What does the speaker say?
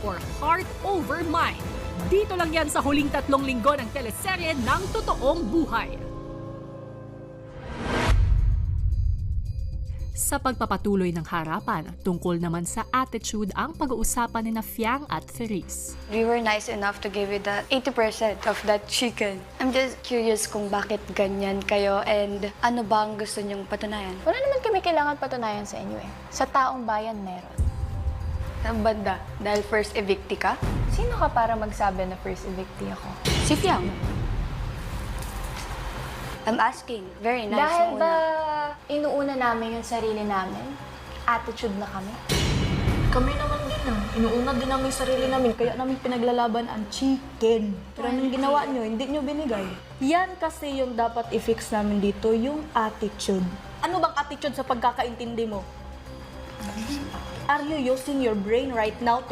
or heart over mind. Dito lang yan sa huling 3 linggo ng teleserye ng Totoong Buhay. Sa pagpapatuloy ng harapan, tungkol naman sa attitude ang pag-uusapan ni Fiang at Therese. We were nice enough to give you the 80% of that chicken. I'm just curious kung bakit ganyan kayo and ano ba ang gusto niyong patunayan? Wala naman kami kailangan patunayan sa inyo eh. Sa taong bayan meron. Sa banda, dahil first evictee ka? Sino ka para magsabi na first evictee ako? Si Fiang. I'm asking. Very nice. Dahil mo ba una. inuuna namin yung sarili namin? Attitude na kami? Kami naman din inuuna din namin yung sarili namin, kaya namin pinaglalaban ang chicken. Pero anong ginawa nyo, hindi nyo binigay. Yan kasi yung dapat i-fix namin dito, yung attitude. Ano bang attitude sa pagkakaintindi mo? Are you using your brain right now,